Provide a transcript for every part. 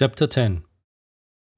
Chapter 10.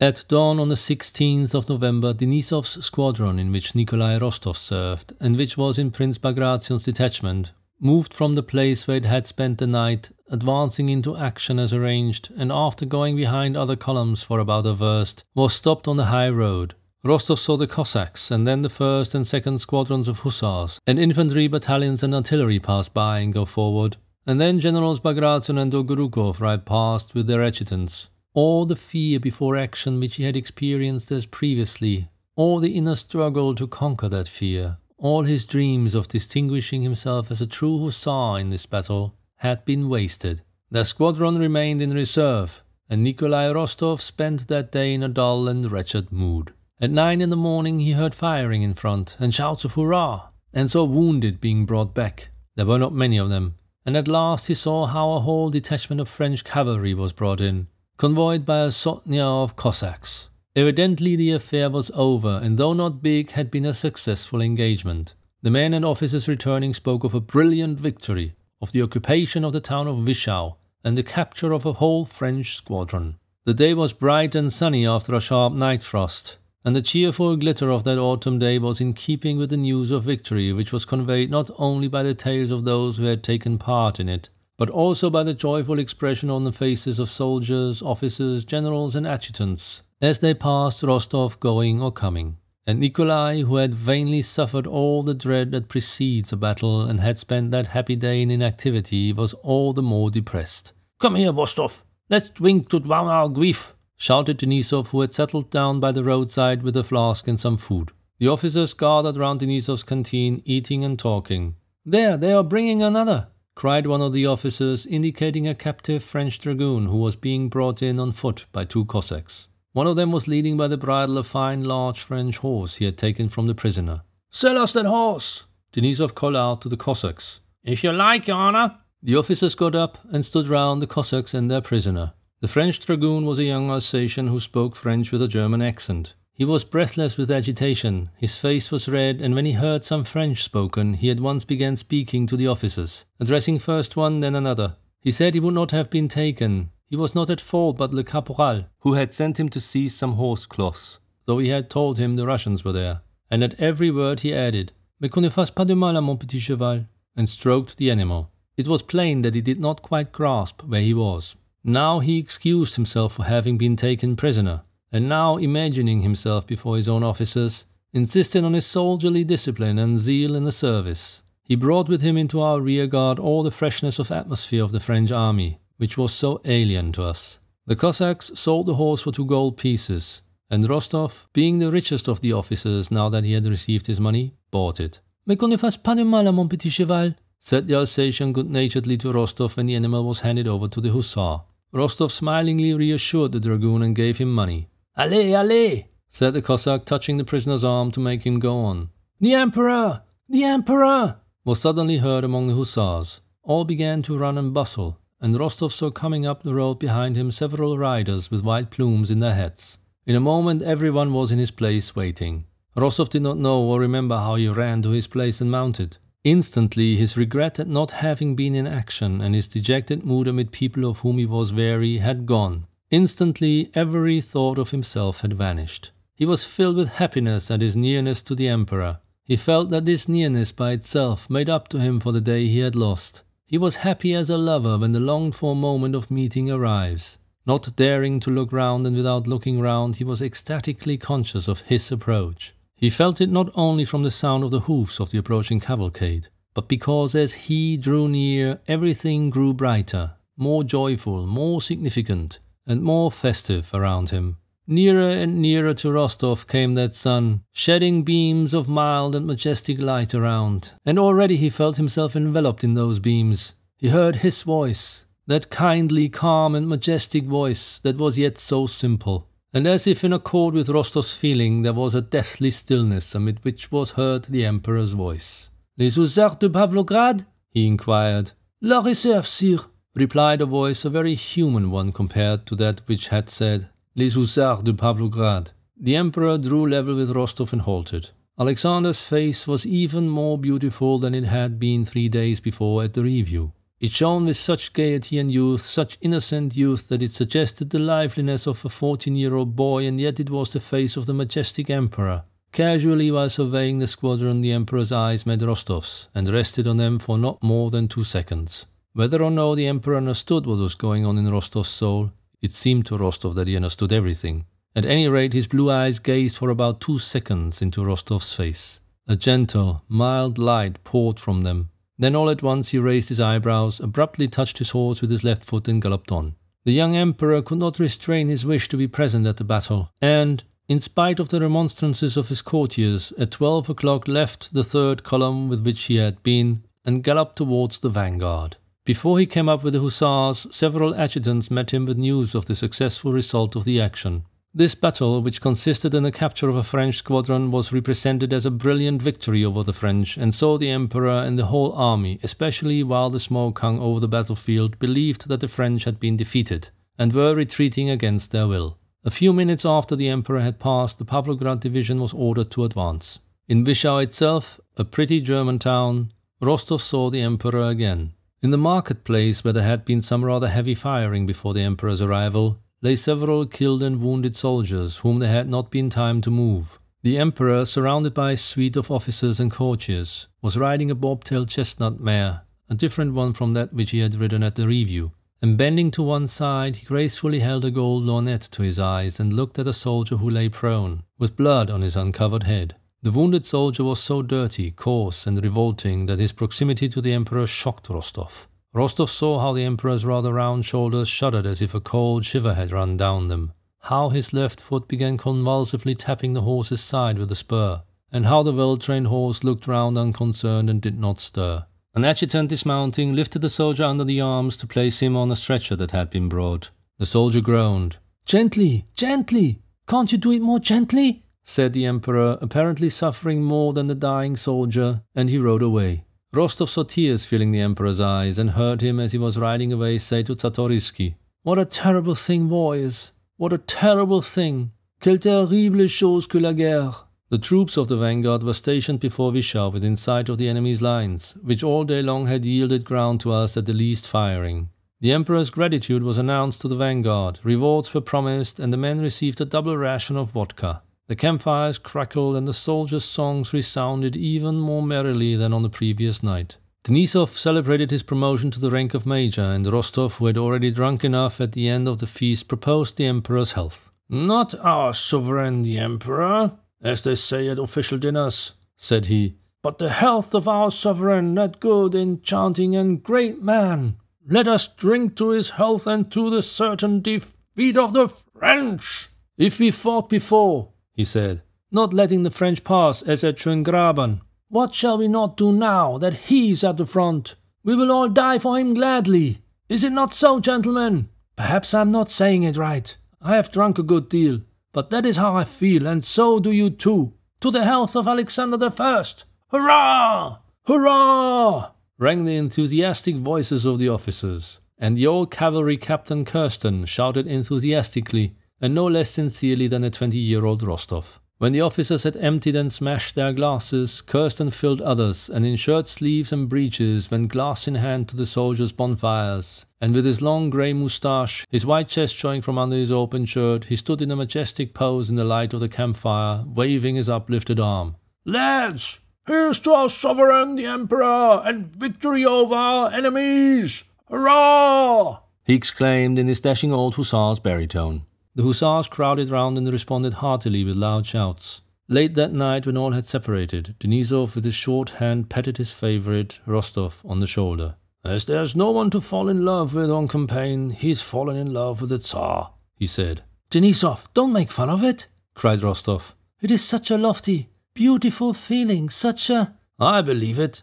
At dawn on the 16th of November, Denisov's squadron, in which Nikolai Rostov served, and which was in Prince Bagration's detachment, moved from the place where it had spent the night, advancing into action as arranged, and after going behind other columns for about a verst, was stopped on the high road. Rostov saw the Cossacks, and then the 1st and 2nd squadrons of hussars, and infantry battalions and artillery pass by and go forward, and then Generals Bagration and Dolgorukov ride past with their adjutants. All the fear before action which he had experienced as previously, all the inner struggle to conquer that fear, all his dreams of distinguishing himself as a true hussar in this battle, had been wasted. Their squadron remained in reserve, and Nikolai Rostov spent that day in a dull and wretched mood. At 9 in the morning he heard firing in front, and shouts of hurrah, and saw wounded being brought back. There were not many of them, and at last he saw how a whole detachment of French cavalry was brought in, convoyed by a sotnia of Cossacks. Evidently the affair was over, and though not big, had been a successful engagement. The men and officers returning spoke of a brilliant victory, of the occupation of the town of Wischau, and the capture of a whole French squadron. The day was bright and sunny after a sharp night frost, and the cheerful glitter of that autumn day was in keeping with the news of victory which was conveyed not only by the tales of those who had taken part in it, but also by the joyful expression on the faces of soldiers, officers, generals and adjutants, as they passed Rostov going or coming. And Nikolai, who had vainly suffered all the dread that precedes a battle and had spent that happy day in inactivity, was all the more depressed. "Come here, Rostov, let's drink to drown our grief," shouted Denisov, who had settled down by the roadside with a flask and some food. The officers gathered round Denisov's canteen, eating and talking. "There, they are bringing another," cried one of the officers, indicating a captive French dragoon who was being brought in on foot by 2 Cossacks. One of them was leading by the bridle a fine large French horse he had taken from the prisoner. "Sell us that horse," Denisov called out to the Cossacks. "If you like, your honor." The officers got up and stood round the Cossacks and their prisoner. The French dragoon was a young Alsatian who spoke French with a German accent. He was breathless with agitation, his face was red, and when he heard some French spoken, he at once began speaking to the officers, addressing first one then another. He said he would not have been taken. He was not at fault but le caporal, who had sent him to seize some horse cloths, though he had told him the Russians were there. And at every word he added, "Mais qu'on ne fasse pas de mal à mon petit cheval," and stroked the animal. It was plain that he did not quite grasp where he was. Now he excused himself for having been taken prisoner, and now, imagining himself before his own officers, insisted on his soldierly discipline and zeal in the service. He brought with him into our rearguard all the freshness of atmosphere of the French army, which was so alien to us. The Cossacks sold the horse for 2 gold pieces, and Rostov, being the richest of the officers now that he had received his money, bought it. "Mais qu'on ne fasse pas de mal à mon petit cheval," said the Alsatian good-naturedly to Rostov when the animal was handed over to the hussar. Rostov smilingly reassured the dragoon and gave him money. "Allez, allez," said the Cossack, touching the prisoner's arm to make him go on. "The Emperor! The Emperor!" was suddenly heard among the hussars. All began to run and bustle, and Rostov saw coming up the road behind him several riders with white plumes in their hats. In a moment everyone was in his place waiting. Rostov did not know or remember how he ran to his place and mounted. Instantly his regret at not having been in action and his dejected mood amid people of whom he was wary had gone. Instantly every thought of himself had vanished. He was filled with happiness at his nearness to the Emperor. He felt that this nearness by itself made up to him for the day he had lost. He was happy as a lover when the longed-for moment of meeting arrives. Not daring to look round, and without looking round he was ecstatically conscious of his approach. He felt it not only from the sound of the hoofs of the approaching cavalcade, but because as he drew near everything grew brighter, more joyful, more significant, and more festive around him. Nearer and nearer to Rostov came that sun, shedding beams of mild and majestic light around, and already he felt himself enveloped in those beams. He heard his voice, that kindly, calm and majestic voice that was yet so simple. And as if in accord with Rostov's feeling, there was a deathly stillness amid which was heard the Emperor's voice. "Les hussards de Pavlograd?" he inquired. "La réserve, sire," replied a voice, a very human one compared to that which had said, "Les hussards de Pavlograd." The Emperor drew level with Rostov and halted. Alexander's face was even more beautiful than it had been 3 days before at the review. It shone with such gaiety and youth, such innocent youth, that it suggested the liveliness of a 14-year-old boy, and yet it was the face of the majestic emperor. Casually, while surveying the squadron, the emperor's eyes met Rostov's, and rested on them for not more than 2 seconds. Whether or no the emperor understood what was going on in Rostov's soul, it seemed to Rostov that he understood everything. At any rate, his blue eyes gazed for about 2 seconds into Rostov's face. A gentle, mild light poured from them. Then all at once he raised his eyebrows, abruptly touched his horse with his left foot and galloped on. The young emperor could not restrain his wish to be present at the battle, and, in spite of the remonstrances of his courtiers, at 12 o'clock left the 3rd column with which he had been, and galloped towards the vanguard. Before he came up with the hussars, several adjutants met him with news of the successful result of the action. This battle, which consisted in the capture of a French squadron, was represented as a brilliant victory over the French, and so the emperor and the whole army, especially while the smoke hung over the battlefield, believed that the French had been defeated, and were retreating against their will. A few minutes after the emperor had passed, the Pavlograd division was ordered to advance. In Wischau itself, a pretty German town, Rostov saw the emperor again. In the marketplace, where there had been some rather heavy firing before the emperor's arrival, lay several killed and wounded soldiers whom there had not been time to move. The emperor, surrounded by a suite of officers and courtiers, was riding a bobtailed chestnut mare, a different one from that which he had ridden at the review, and bending to one side he gracefully held a gold lorgnette to his eyes and looked at a soldier who lay prone, with blood on his uncovered head. The wounded soldier was so dirty, coarse and revolting that his proximity to the emperor shocked Rostov. Rostov saw how the emperor's rather round shoulders shuddered as if a cold shiver had run down them, how his left foot began convulsively tapping the horse's side with a spur, and how the well-trained horse looked round unconcerned and did not stir. An adjutant dismounting lifted the soldier under the arms to place him on a stretcher that had been brought. The soldier groaned. "Gently, gently! Can't you do it more gently?" said the emperor, apparently suffering more than the dying soldier, and he rode away. Rostov saw tears filling the emperor's eyes and heard him as he was riding away say to Czartoryski, "What a terrible thing war is! What a terrible thing! Quelle terrible chose que la guerre!" The troops of the vanguard were stationed before Wischau within sight of the enemy's lines, which all day long had yielded ground to us at the least firing. The emperor's gratitude was announced to the vanguard, rewards were promised, and the men received a double ration of vodka. The campfires crackled and the soldiers' songs resounded even more merrily than on the previous night. Denisov celebrated his promotion to the rank of major, and Rostov, who had already drunk enough at the end of the feast, proposed the emperor's health. "Not our sovereign the emperor, as they say at official dinners," said he, "but the health of our sovereign, that good, enchanting and great man. Let us drink to his health and to the certain defeat of the French. If we fought before," he said, "not letting the French pass as at Schöngraben, what shall we not do now that he's at the front? We will all die for him gladly. Is it not so, gentlemen? Perhaps I'm not saying it right. I have drunk a good deal, but that is how I feel, and so do you too. To the health of Alexander I! Hurrah! Hurrah!" rang the enthusiastic voices of the officers, and the old cavalry captain Kirsten shouted enthusiastically, and no less sincerely than a 20-year-old Rostov. When the officers had emptied and smashed their glasses, Kirsten filled others, and in shirt sleeves and breeches went glass in hand to the soldiers' bonfires, and with his long grey moustache, his white chest showing from under his open shirt, he stood in a majestic pose in the light of the campfire, waving his uplifted arm. "Lads, here's to our sovereign the emperor, and victory over our enemies! Hurrah!" he exclaimed in his dashing old hussar's baritone. The hussars crowded round and responded heartily with loud shouts. Late that night, when all had separated, Denisov with his short hand patted his favourite, Rostov, on the shoulder. "As there's no one to fall in love with on campaign, he's fallen in love with the Tsar," he said. "Denisov, don't make fun of it," cried Rostov. "It is such a lofty, beautiful feeling, such a—" "I believe it,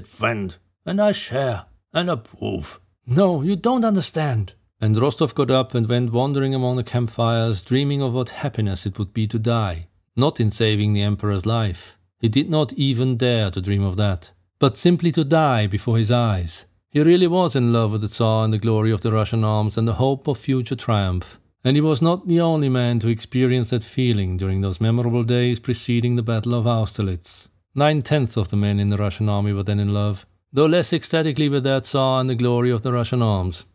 friend, and I share and approve." "No, you don't understand." And Rostov got up and went wandering among the campfires, dreaming of what happiness it would be to die. Not in saving the emperor's life. He did not even dare to dream of that. But simply to die before his eyes. He really was in love with the Tsar and the glory of the Russian arms and the hope of future triumph. And he was not the only man to experience that feeling during those memorable days preceding the Battle of Austerlitz. 9/10 of the men in the Russian army were then in love, though less ecstatically with that Tsar and the glory of the Russian arms.